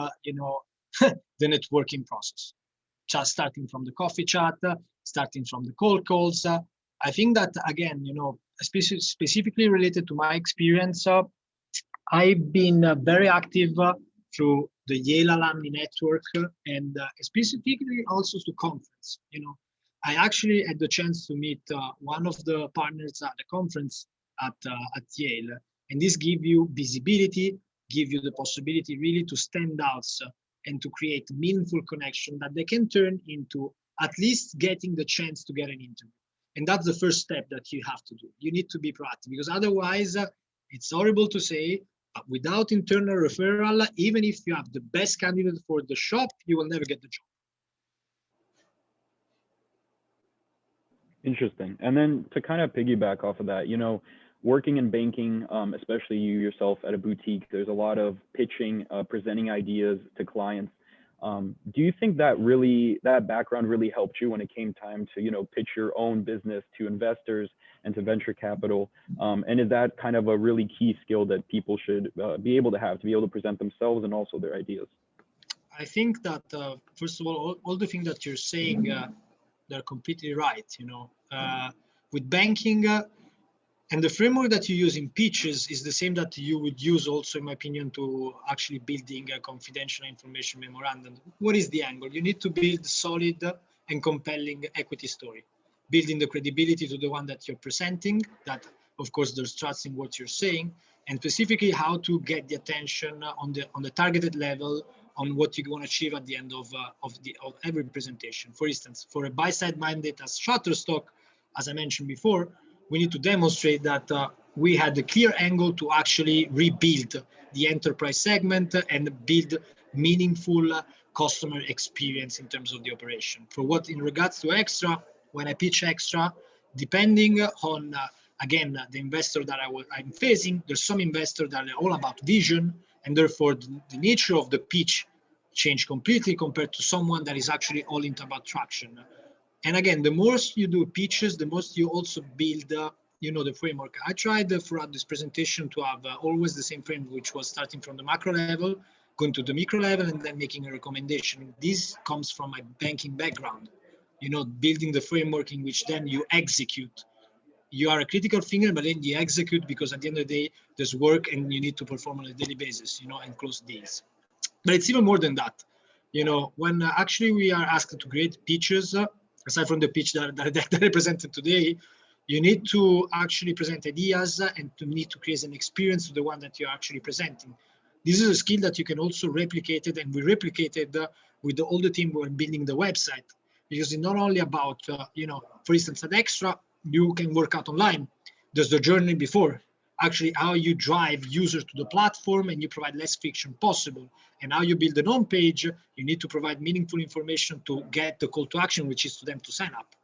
the networking process. Just starting from the coffee chat, starting from the cold calls. I think that, again, specifically related to my experience, I've been very active through the Yale Alumni Network and specifically also to conference. I actually had the chance to meet one of the partners at the conference at Yale, and this gives you visibility, give you the possibility really to stand out and to create meaningful connection that they can turn into at least getting the chance to get an interview. And that's the first step that you have to do. You need to be proactive, because otherwise it's horrible to say, without internal referral, even if you have the best candidate for the shop, you will never get the job. Interesting. And then to kind of piggyback off of that, you know, working in banking, especially you yourself at a boutique, there's a lot of pitching, presenting ideas to clients. Do you think that background really helped you when it came time to, you know, pitch your own business to investors and to venture capital? And is that kind of a really key skill that people should be able to be able to present themselves and also their ideas? I think that, first of all the things that you're saying, they're completely right. You know, with banking, and the framework that you use in pitches is the same that you would use also, in my opinion, to actually building a confidential information memorandum. What is the angle? You need to build solid and compelling equity story, building the credibility to the one that you're presenting, that of course there's trust in what you're saying, and specifically how to get the attention on the targeted level on what you want to achieve at the end of every presentation. For instance, for a buy-side mandate as Shutterstock, as I mentioned before, we need to demonstrate that we had a clear angle to actually rebuild the enterprise segment and build meaningful customer experience in terms of the operation. For what in regards to XTRA, when I pitch XTRA, depending on, again, the investor that I'm facing, there's some investors that are all about vision, and therefore the nature of the pitch change completely compared to someone that is actually all into about traction. And again, the more you do pitches, the most you also build, you know, the framework. I tried throughout this presentation to have always the same framework, which was starting from the macro level, going to the micro level, and then making a recommendation. This comes from my banking background, you know, building the framework in which then you execute. You are a critical thinker, but then you execute, because at the end of the day, there's work and you need to perform on a daily basis, you know, and close deals. But it's even more than that. You know, when actually we are asked to create pitches, aside from the pitch that I presented today, you need to actually present ideas and to need to create an experience to the one that you're actually presenting. This is a skill that you can also replicate it, and we replicated with all the team when building the website, because it's not only about, you know, for instance, at XTRA, you can work out online. There's the journey before, actually how you drive users to the platform and you provide less friction possible. And how you build an home page, you need to provide meaningful information to get the call to action, which is to them to sign up.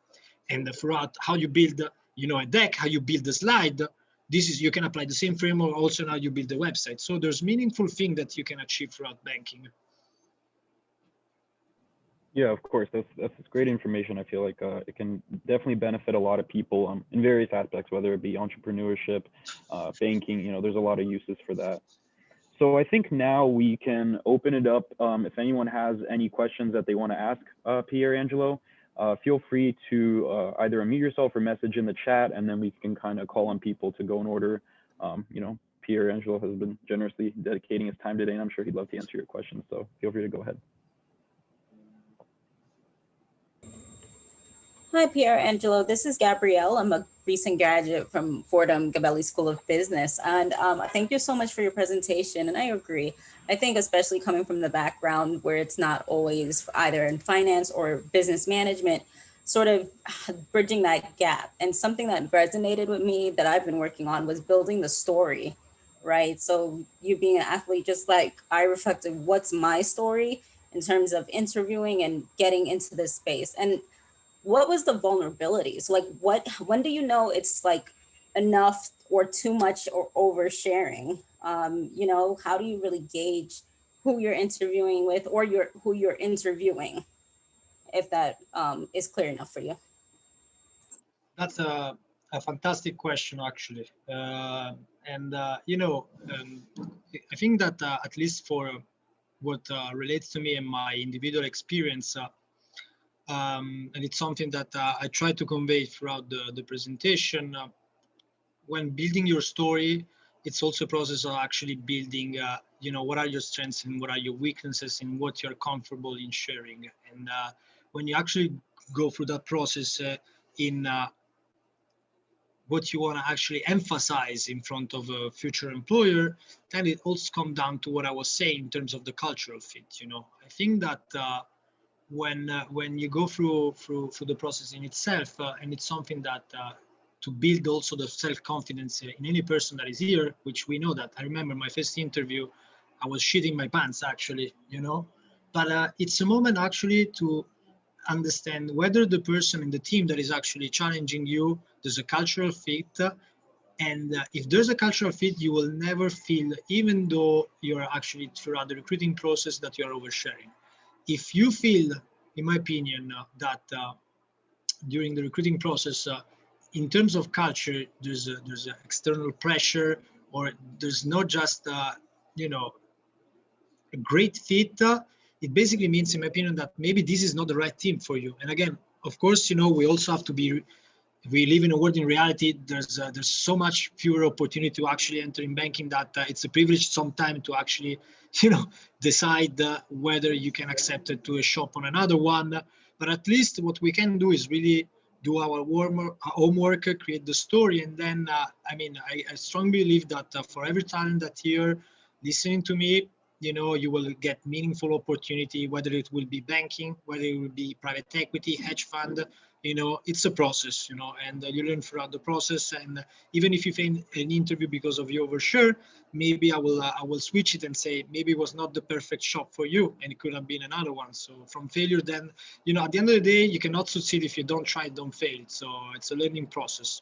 And throughout how you build, you know, a deck, how you build a slide, this is, you can apply the same framework also in how you build the website. So there's meaningful thing that you can achieve throughout banking. Yeah, of course. That's great information. I feel like it can definitely benefit a lot of people in various aspects, whether it be entrepreneurship, banking. You know, there's a lot of uses for that. So I think now we can open it up. If anyone has any questions that they want to ask Pierangelo, feel free to either unmute yourself or message in the chat, and then we can kind of call on people to go in order. You know, Pierangelo has been generously dedicating his time today, and I'm sure he'd love to answer your questions. So feel free to go ahead. Hi, Pierangelo. This is Gabrielle. I'm a recent graduate from Fordham School of Business. And thank you so much for your presentation. And I agree. I think especially coming from the background where it's not always either in finance or business management, sort of bridging that gap. And something that resonated with me that I've been working on was building the story, right? So you being an athlete, just like I reflected, what's my story in terms of interviewing and getting into this space? And what was the vulnerabilities? Like when do you know it's like enough or too much or oversharing? You know, how do you really gauge who you're interviewing with or who you're interviewing, if that is clear enough for you? That's a fantastic question, actually. You know, I think that at least for what relates to me and my individual experience, and it's something that I try to convey throughout the presentation. When building your story, it's also a process of actually building, you know, what are your strengths and what are your weaknesses and what you're comfortable in sharing. And when you actually go through that process in what you want to actually emphasize in front of a future employer, then it also comes down to what I was saying in terms of the cultural fit. You know, I think that when you go through the process in itself, and it's something that to build also the self-confidence in any person that is here, which we know that. I remember my first interview, I was shitting my pants actually, but it's a moment actually to understand whether the person in the team that is actually challenging you, there's a cultural fit. And if there's a cultural fit, you will never feel, even though you're actually throughout the recruiting process, that you're oversharing. If you feel, in my opinion, that during the recruiting process, in terms of culture, there's external pressure, or there's not just a great fit, it basically means, in my opinion, that maybe this is not the right team for you. And again, of course, we also have to be. We live in a world in reality. There's so much fewer opportunity to actually enter in banking that it's a privilege sometimes to actually, decide whether you can accept it to a shop on another one. But at least what we can do is really do our homework, create the story, and then I strongly believe that for every talent that here listening to me, you will get meaningful opportunity, whether it will be banking, whether it will be private equity, hedge fund. It's a process, and you learn throughout the process. And even if you fail an interview because of your overshare, maybe I will switch it and say maybe it was not the perfect shop for you, and it could have been another one. So from failure, then at the end of the day, you cannot succeed if you don't try, don't fail. So it's a learning process.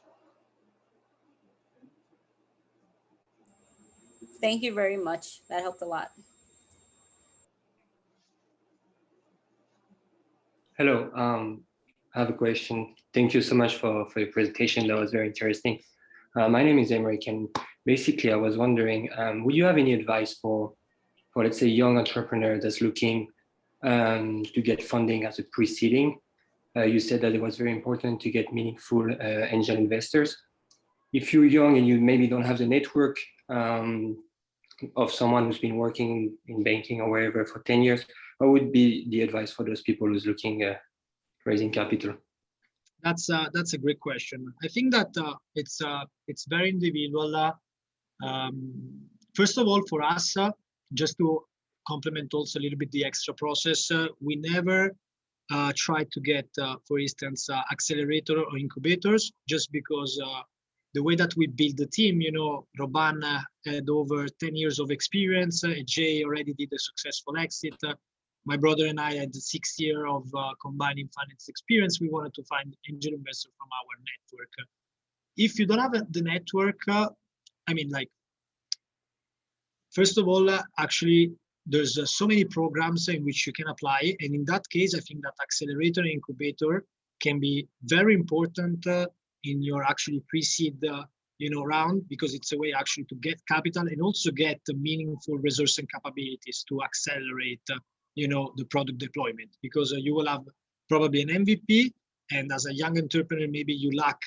Thank you very much. That helped a lot. Hello. I have a question. Thank you so much for your presentation. That was very interesting. My name is Emmerich, and basically I was wondering, would you have any advice for let's say, young entrepreneur that's looking to get funding as a pre-seeding? You said that it was very important to get meaningful angel investors. If you're young and you maybe don't have the network of someone who's been working in banking or wherever for 10 years, what would be the advice for those people who's looking raising capital? That's a great question. I think that it's very individual. First of all, for us, just to complement also a little bit the extra process, we never try to get, for instance, accelerator or incubators, just because the way that we build the team, Roban had over 10 years of experience. Jay already did a successful exit. My brother and I had 6 years of combining finance experience. We wanted to find angel investor from our network. If you don't have the network, first of all, actually, there's so many programs in which you can apply. And in that case, I think that accelerator and incubator can be very important in your actually pre-seed round, because it's a way actually to get capital and also get the meaningful resource and capabilities to accelerate the product deployment, because you will have probably an MVP, and as a young entrepreneur, maybe you lack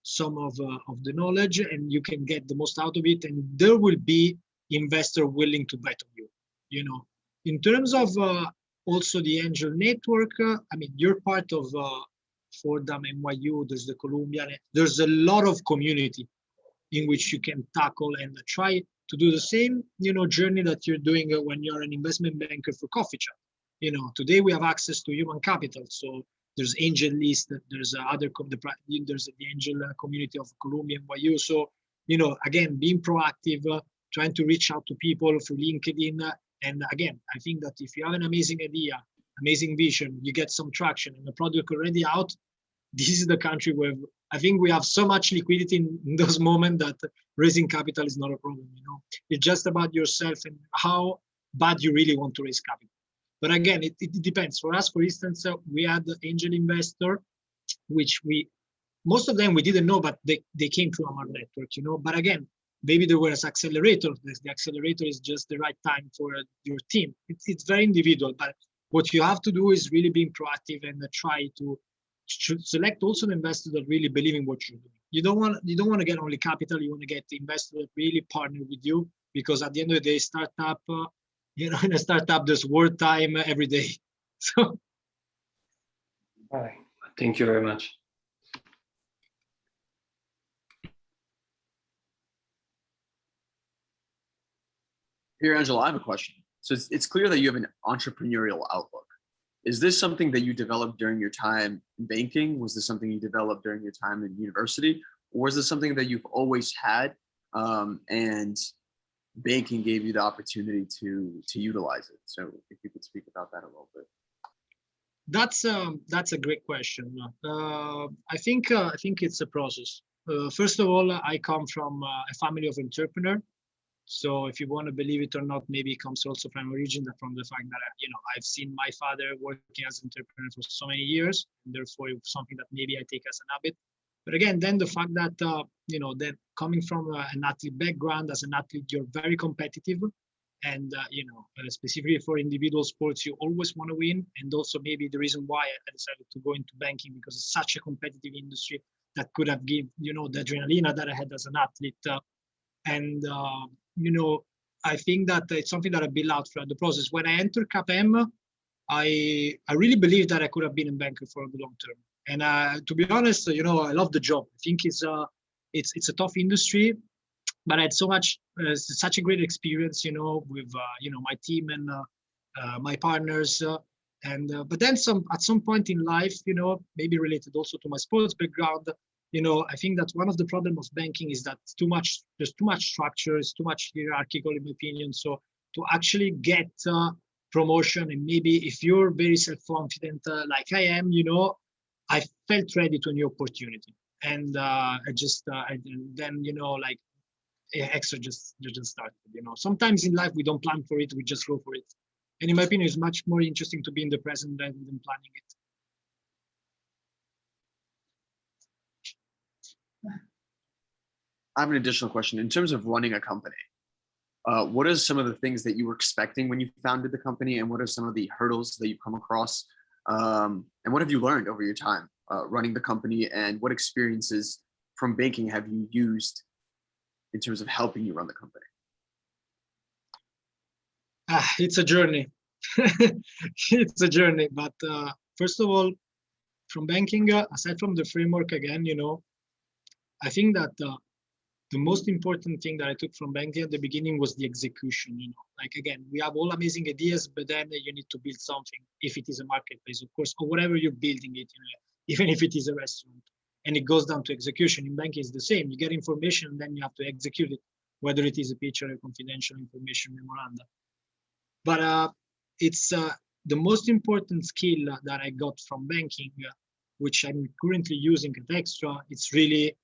some of the knowledge, and you can get the most out of it, and there will be investor willing to bet on you. In terms of also the angel network, you're part of Fordham, NYU, there's the Columbian, there's a lot of community in which you can tackle and try to do the same, journey that you're doing when you're an investment banker for Coffee Chat. Today we have access to human capital, so there's angel list, there's there's the angel community of Columbia, NYU. So, again, being proactive, trying to reach out to people through LinkedIn. And again, I think that if you have an amazing idea, amazing vision, you get some traction and the product already out, this is the country where I think we have so much liquidity in those moments that raising capital is not a problem. It's just about yourself and how bad you really want to raise capital. But again, it depends. For us, for instance, we had the angel investor, which most of them we didn't know, but they came through our network, But again, maybe there was accelerator. The accelerator is just the right time for your team. It's very individual, but what you have to do is really being proactive and try to select also an investor that really believe in what you're doing. You don't want to get only capital. You want to get the investor that really partner with you, because at the end of the day, startup, in a startup, there's work time every day. So. All right. Thank you very much. Pierangelo, I have a question. So it's clear that you have an entrepreneurial outlook. Is this something that you developed during your time in banking? Was this something you developed during your time in university? Or is this something that you've always had, and banking gave you the opportunity to utilize it? So if you could speak about that a little bit. That's a great question. I think it's a process. First of all, I come from a family of entrepreneurs. So if you want to believe it or not, maybe it comes also from origin from the fact that I've seen my father working as an entrepreneur for so many years, and therefore it's something that maybe I take as an habit. But again, then the fact that that coming from an athlete background, as an athlete, you're very competitive, and specifically for individual sports, you always want to win. And also maybe the reason why I decided to go into banking, because it's such a competitive industry that could have given the adrenaline that I had as an athlete. I think that it's something that I built out throughout the process. When I entered CapM, I really believed that I could have been a banker for the long term. And to be honest, I love the job. I think it's a tough industry, but I had such a great experience, with my team and my partners. But then at some point in life, maybe related also to my sports background, I think that one of the problems of banking is that there's too much structure, it's too much hierarchical, in my opinion. So to actually get promotion, and maybe if you're very self-confident like I am, I felt ready to a new opportunity. And then XTRA just started. Sometimes in life we don't plan for it, we just go for it. And in my opinion, it's much more interesting to be in the present rather than planning it. I have an additional question. In terms of running a company, what are some of the things that you were expecting when you founded the company, and what are some of the hurdles that you've come across? And what have you learned over your time running the company, and what experiences from banking have you used in terms of helping you run the company? It's a journey. It's a journey. But first of all, from banking, aside from the framework, again, I think that the most important thing that I took from banking at the beginning was the execution. Again, we have all amazing ideas, but then you need to build something, if it is a marketplace, of course, or whatever you're building it, even if it is a restaurant. And it goes down to execution. In banking, it's the same. You get information, and then you have to execute it, whether it is a pitch or a confidential information memoranda. But it's the most important skill that I got from banking, which I'm currently using at XTRA. It's really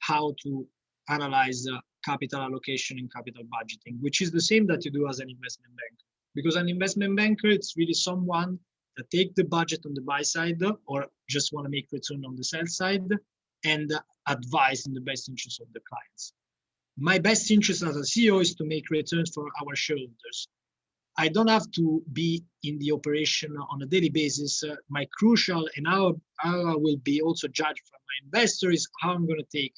how to analyze capital allocation and capital budgeting, which is the same that you do as an investment banker. Because an investment banker, it's really someone that take the budget on the buy side, or just want to make return on the sell side, and advise in the best interest of the clients. My best interest as a CEO is to make returns for our shareholders. I don't have to be in the operation on a daily basis. My crucial, and how I will be also judged from my investors, is how I'm going to take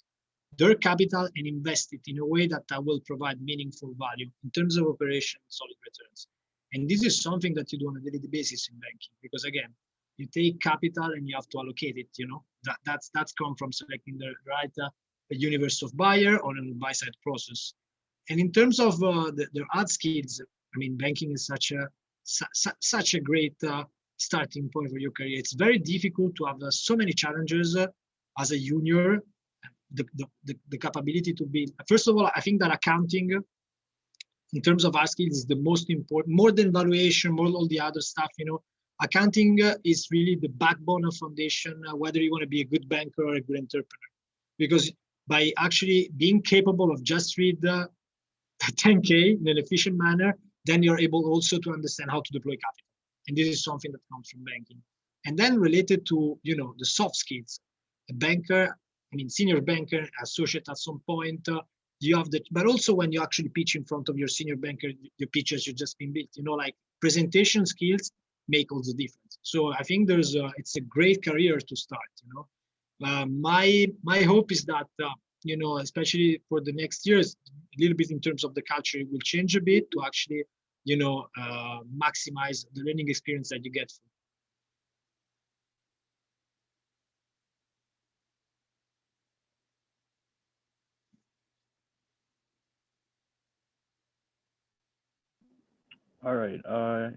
their capital and invest it in a way that will provide meaningful value in terms of operation and solid returns. And this is something that you do on a daily basis in banking, because again, you take capital and you have to allocate it. That's come from selecting the right universe of buyer on a buy side process. And in terms of the hard skills, banking is such a great starting point for your career. It's very difficult to have so many challenges as a junior. The capability to build. First of all, I think that accounting, in terms of hard skills, is the most important, more than valuation, more all the other stuff. Accounting is really the backbone of foundation, whether you want to be a good banker or a good entrepreneur. Because by actually being capable of just read 10K in an efficient manner, then you're able also to understand how to deploy capital. And this is something that comes from banking. And then related to the soft skills, a banker, senior banker, associate at some point, you have that, but also when you actually pitch in front of your senior banker, your pitches you've just been built, presentation skills make all the difference. So I think it's a great career to start. My hope is that, especially for the next years, a little bit in terms of the culture, it will change a bit to actually, maximize the learning experience that you get. All right.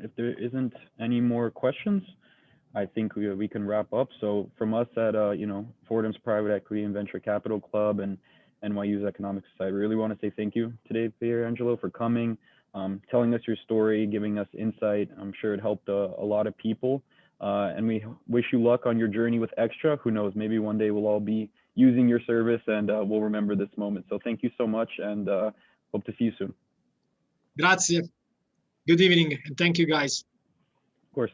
If there isn't any more questions, I think we can wrap up. So from us at Fordham's Private Equity and Venture Capital Club and NYU's Economics Society, we really want to say thank you today, Pierangelo, for coming, telling us your story, giving us insight. I'm sure it helped a lot of people. And we wish you luck on your journey with XTRA. Who knows, maybe one day we'll all be using your service and we'll remember this moment. So thank you so much, and hope to see you soon. Grazie. Good evening, and thank you, guys. Of course.